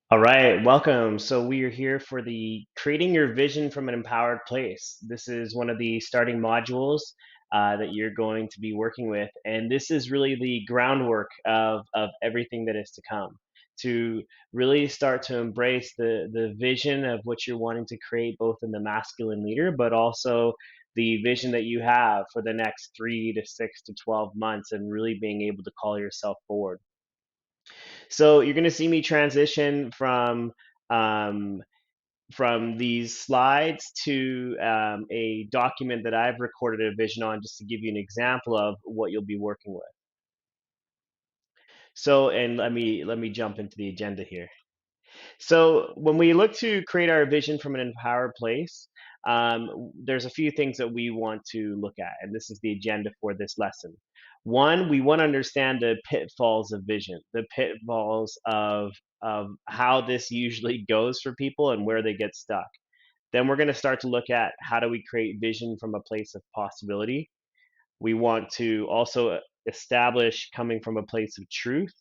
All right, welcome. So we are here for the creating your vision from an empowered place. This is one of the starting modules that you're going to be working with, and this is really the groundwork of everything that is to come. To really start to embrace the vision of what you're wanting to create, both in the masculine leader, but also the vision that you have for the next 3 to 6 to 12 months, and really being able to call yourself forward. So you're going to see me transition um, from these slides to a document that I've recorded a vision on, just to give you an example of what you'll be working with. So, and let me jump into the agenda here. So when we look to create our vision from an empowered place, there's a few things that we want to look at, and this is the agenda for this lesson. One, we want to understand the pitfalls of vision, the pitfalls of how this usually goes for people and where they get stuck. Then we're going to start to look at how do we create vision from a place of possibility. We want to also establish coming from a place of truth,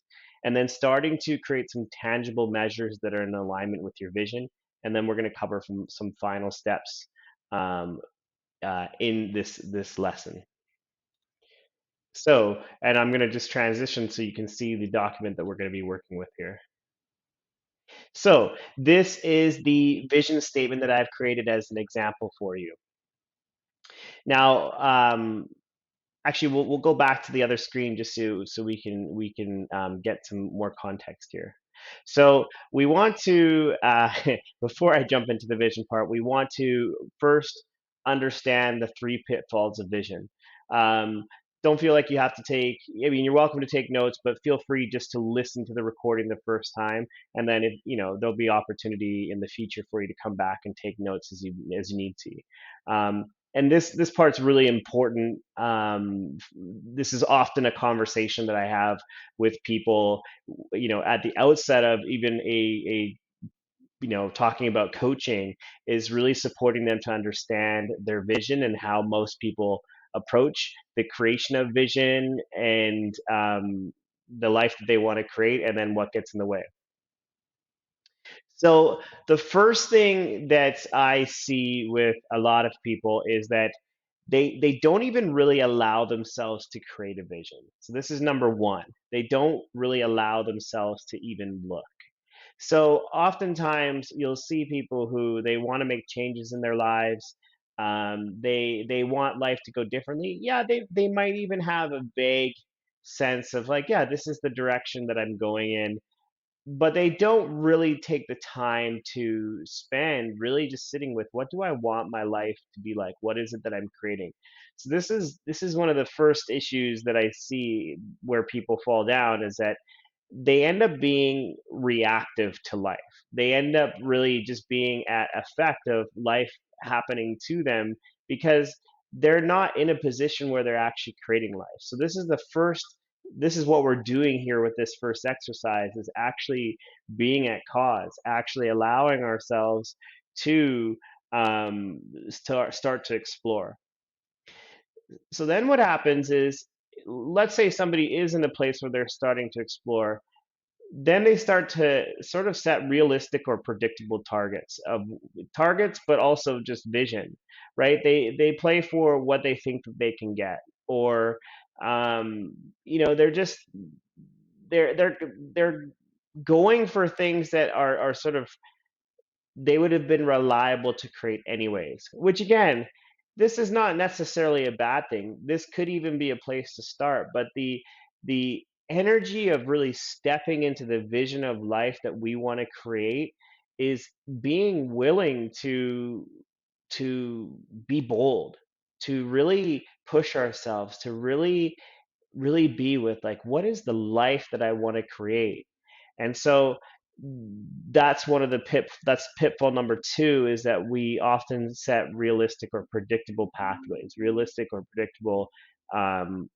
and then starting to create some tangible measures that are in alignment with your vision. And then we're going to cover some final steps um, in this lesson. So, and I'm going to just transition so you can see the document that we're going to be working with here. So, this is the vision statement that I've created as an example for you. Now, actually, we'll go back to the other screen just so we can get some more context here. So we want to before I jump into the vision part, we want to first understand the three pitfalls of vision. Um, don't feel like you have to take. I mean, you're welcome to take notes, but feel free just to listen to the recording the first time, and then if there'll be opportunity in the future for you to come back and take notes as you need to. And this part's really important. This is often a conversation that I have with people, at the outset of even a talking about coaching, is really supporting them to understand their vision and how most people approach the creation of vision and the life that they want to create, and then what gets in the way. So the first thing that I see with a lot of people is that they don't even really allow themselves to create a vision. So this is number one. They don't really allow themselves to even look. So oftentimes you'll see people who they want to make changes in their lives. They want life to go differently. Yeah, they might even have a vague sense of like, yeah, this is the direction that I'm going in, but they don't really take the time to spend really just sitting with, what do I want my life to be like? What is it that I'm creating? So this is one of the first issues that I see where people fall down, is that they end up being reactive to life. They end up really just being at effect of life happening to them, because they're not in a position where they're actually creating life. So this is what we're doing here with this first exercise, is actually being at cause, actually allowing ourselves to start to explore. So then what happens is, let's say somebody is in a place where they're starting to explore, then they start to sort of set realistic or predictable targets, but also just vision, right? They play for what they think that they can get, or they're just they're going for things that are sort of, they would have been reliable to create anyways, which again, this is not necessarily a bad thing. This could even be a place to start, but the energy of really stepping into the vision of life that we want to create is being willing to be bold, to really push ourselves, to really be with, like, what is the life that I want to create. And so that's one of that's pitfall number two, is that we often set realistic or predictable pathways, realistic or predictable um,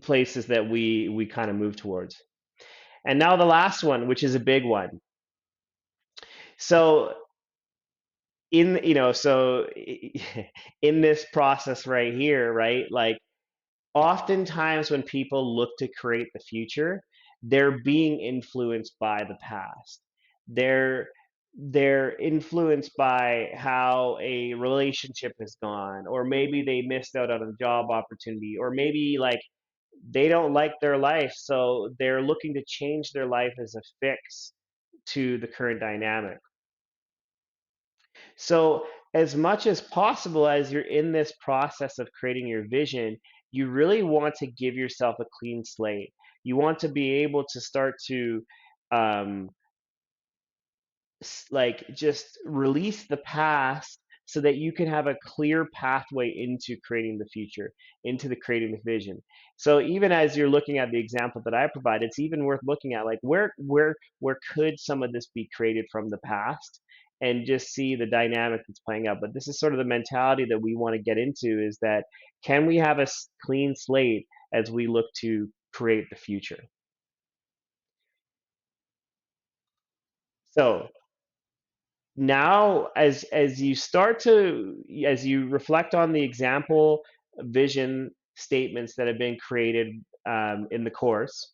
places that we kind of move towards. And now the last one, which is a big one. So so in this process right here, right, like, oftentimes when people look to create the future, they're being influenced by the past. They're they're influenced by how a relationship has gone, or maybe they missed out on a job opportunity, or maybe like they don't like their life, so they're looking to change their life as a fix to the current dynamic. So, as much as possible, as you're in this process of creating your vision, you really want to give yourself a clean slate. You want to be able to start to um, like just release the past so that you can have a clear pathway into creating the future, into the creating the vision. So even as you're looking at the example that I provide, it's even worth looking at like where could some of this be created from the past, and just see the dynamic that's playing out. But this is sort of the mentality that we want to get into, is that can we have a clean slate as we look to create the future? So now as you start to, as you reflect on the example vision statements that have been created in the course,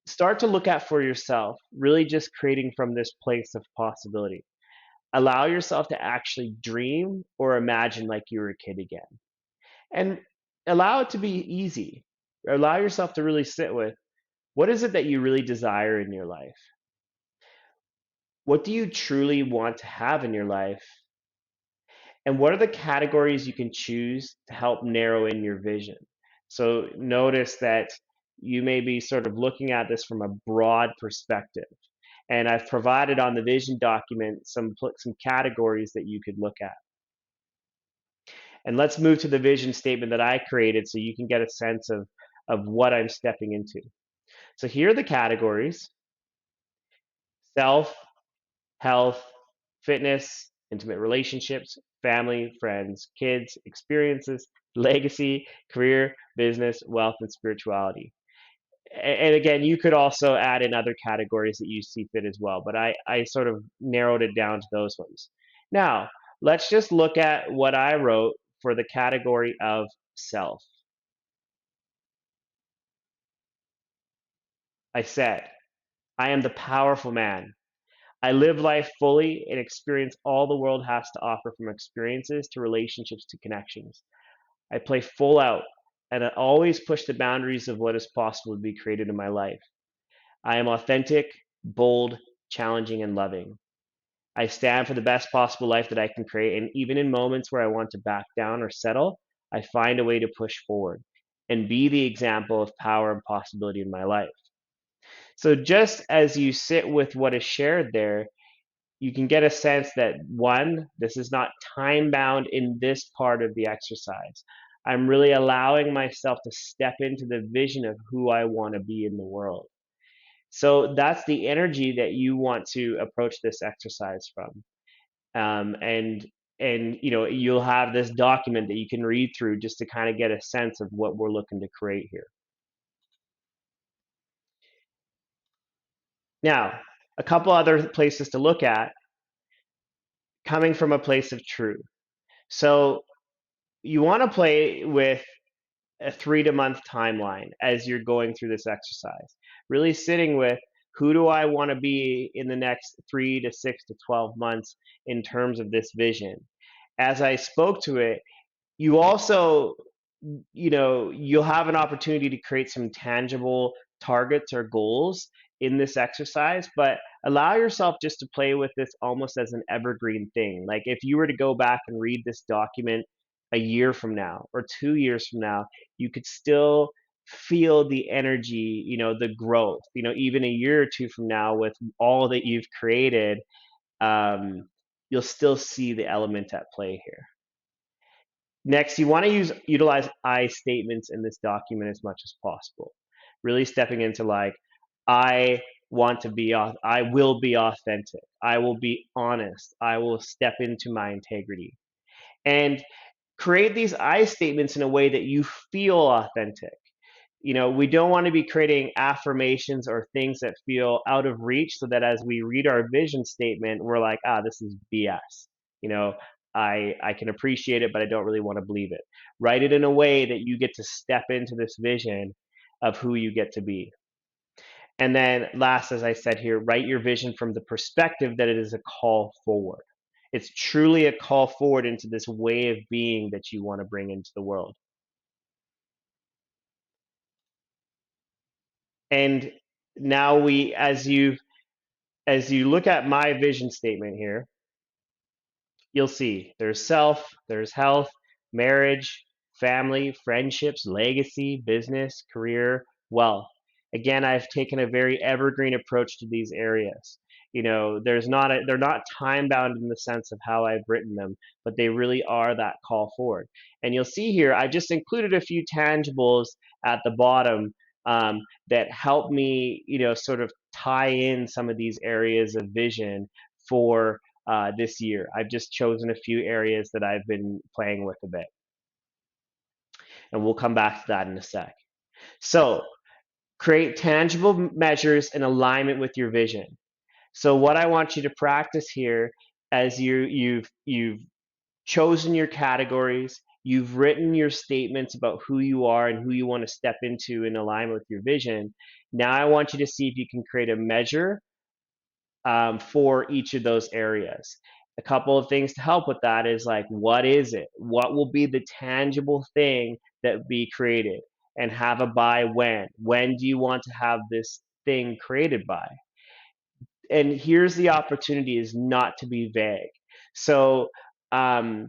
start to look at for yourself, really just creating from this place of possibility. Allow yourself to actually dream or imagine like you were a kid again, and allow it to be easy. Allow yourself to really sit with, what is it that you really desire in your life? What do you truly want to have in your life? And what are the categories you can choose to help narrow in your vision? So notice that you may be sort of looking at this from a broad perspective. And I've provided on the vision document some categories that you could look at. And let's move to the vision statement that I created so you can get a sense of what I'm stepping into. So here are the categories: self, health, fitness, intimate relationships, family, friends, kids, experiences, legacy, career, business, wealth, and spirituality. And again, you could also add in other categories that you see fit as well, but I sort of narrowed it down to those ones. Now, let's just look at what I wrote for the category of self. I said, I am the powerful man. I live life fully and experience all the world has to offer, from experiences to relationships to connections. I play full out, and I always push the boundaries of what is possible to be created in my life. I am authentic, bold, challenging, and loving. I stand for the best possible life that I can create, and even in moments where I want to back down or settle, I find a way to push forward and be the example of power and possibility in my life. So, just as you sit with what is shared there, you can get a sense that one, this is not time bound in this part of the exercise. I'm really allowing myself to step into the vision of who I want to be in the world. So that's the energy that you want to approach this exercise from. And you'll have this document that you can read through just to kind of get a sense of what we're looking to create here. Now, a couple other places to look at, coming from a place of truth. So you want to play with a 3 to month timeline as you're going through this exercise. Really sitting with, who do I want to be in the next 3 to 6 to 12 months in terms of this vision? As I spoke to it, you also, you'll have an opportunity to create some tangible targets or goals in this exercise, but allow yourself just to play with this almost as an evergreen thing. Like if you were to go back and read this document a year from now or 2 years from now, you could still feel the energy, the growth, even a year or two from now with all that you've created, um, you'll still see the element at play here. Next, you want to utilize I statements in this document as much as possible. Really stepping into like, I want to be, I will be authentic. I will be honest. I will step into my integrity. And create these I statements in a way that you feel authentic. We don't want to be creating affirmations or things that feel out of reach, so that as we read our vision statement, we're like, this is BS. You know, I can appreciate it, but I don't really want to believe it. Write it in a way that you get to step into this vision of who you get to be. And then last, as I said here, write your vision from the perspective that it is a call forward. It's truly a call forward into this way of being that you want to bring into the world. And now as you look at my vision statement here, you'll see there's self, there's health, marriage, family, friendships, legacy, business, career, wealth. Again, I've taken a very evergreen approach to these areas. You know, they're not time bound in the sense of how I've written them, but they really are that call forward. And you'll see here, I just included a few tangibles at the bottom that help me, you know, sort of tie in some of these areas of vision for this year. I've just chosen a few areas that I've been playing with a bit, and we'll come back to that in a sec. So, create tangible measures in alignment with your vision. So, what I want you to practice here, as you've chosen your categories, you've written your statements about who you are and who you want to step into in alignment with your vision. Now, I want you to see if you can create a measure for each of those areas. A couple of things to help with that is like, what is it? What will be the tangible thing that be created? And have a by when. When do you want to have this thing created by? And here's the opportunity is not to be vague. So um,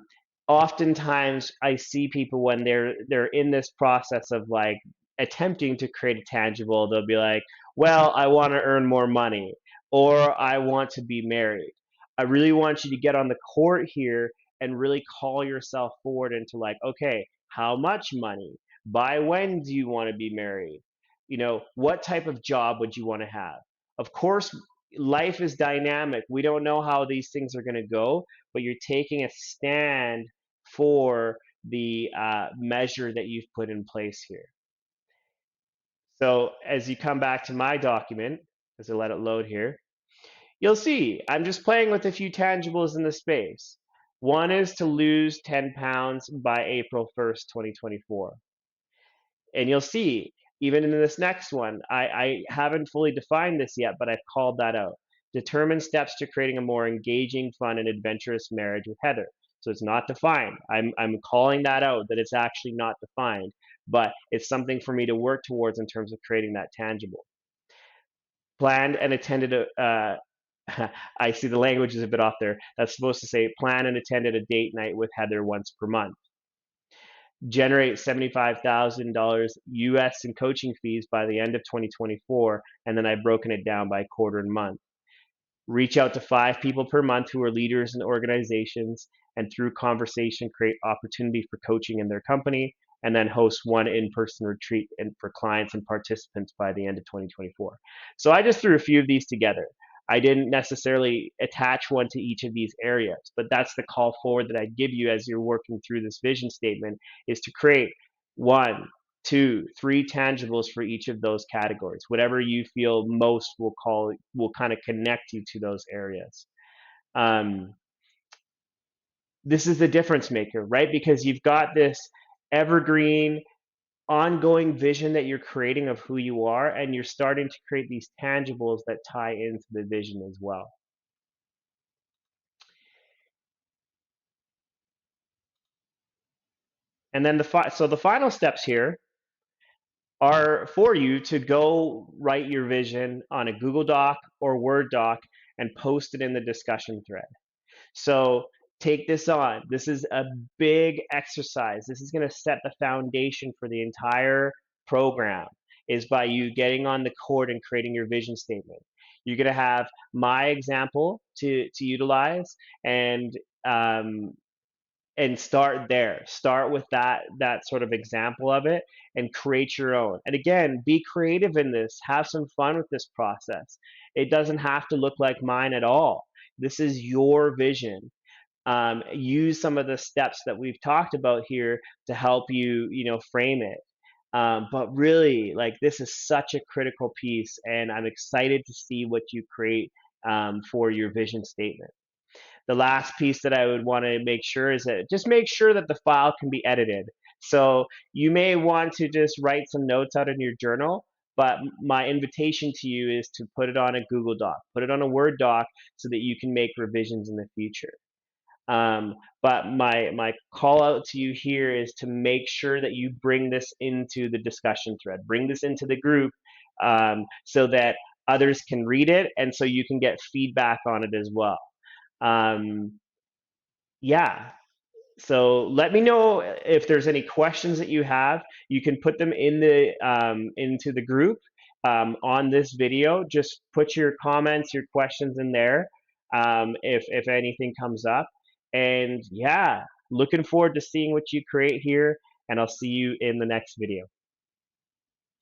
oftentimes I see people when they're in this process of like attempting to create a tangible, they'll be like, well, I want to earn more money or I want to be married. I really want you to get on the court here and really call yourself forward into like, okay, how much money? By when do you want to be married? You know, what type of job would you want to have? Of course, life is dynamic. We don't know how these things are going to go, but you're taking a stand for the measure that you've put in place here. So as you come back to my document, as I let it load here, you'll see I'm just playing with a few tangibles in the space. One is to lose 10 pounds by April 1st, 2024. And you'll see, even in this next one, I haven't fully defined this yet, but I've called that out. Determine steps to creating a more engaging, fun, and adventurous marriage with Heather. So it's not defined. I'm calling that out that it's actually not defined, but it's something for me to work towards in terms of creating that tangible. Planned and attended a, I see the language is a bit off there. That's supposed to say plan and attended a date night with Heather once per month. Generate $75,000 US in coaching fees by the end of 2024. And then I've broken it down by quarter and month. Reach out to 5 people per month who are leaders in organizations and through conversation create opportunity for coaching in their company, and then host one in-person retreat for clients and participants by the end of 2024. So I just threw a few of these together. I didn't necessarily attach one to each of these areas, but that's the call forward that I give you as you're working through this vision statement, is to create 1, 2, 3 tangibles for each of those categories. Whatever you feel most will kind of connect you to those areas. Um, this is the difference maker, right? Because you've got this evergreen, ongoing vision that you're creating of who you are, and you're starting to create these tangibles that tie into the vision as well. And then so the final steps here are for you to go write your vision on a Google Doc or Word doc and post it in the discussion thread. So take this on. This is a big exercise. This is going to set the foundation for the entire program, is by you getting on the court and creating your vision statement. You're going to have my example to utilize, um, and start there. Start with that sort of example of it and create your own. And again, be creative in this. Have some fun with this process. It doesn't have to look like mine at all. This is your vision. Use some of the steps that we've talked about here to help you frame it. But really, like, this is such a critical piece, and I'm excited to see what you create for your vision statement. The last piece that I would want to make sure is that just make sure that the file can be edited. So you may want to just write some notes out in your journal, But my invitation to you is to put it on a Google Doc, put it on a Word doc so that you can make revisions in the future. But my call out to you here is to make sure that you bring this into the discussion thread, bring this into the group, so that others can read it and so you can get feedback on it as well. Um, yeah. So let me know if there's any questions that you have. You can put them in the into the group on this video. Just put your comments, your questions in there, if anything comes up. And yeah, looking forward to seeing what you create here. And I'll see you in the next video.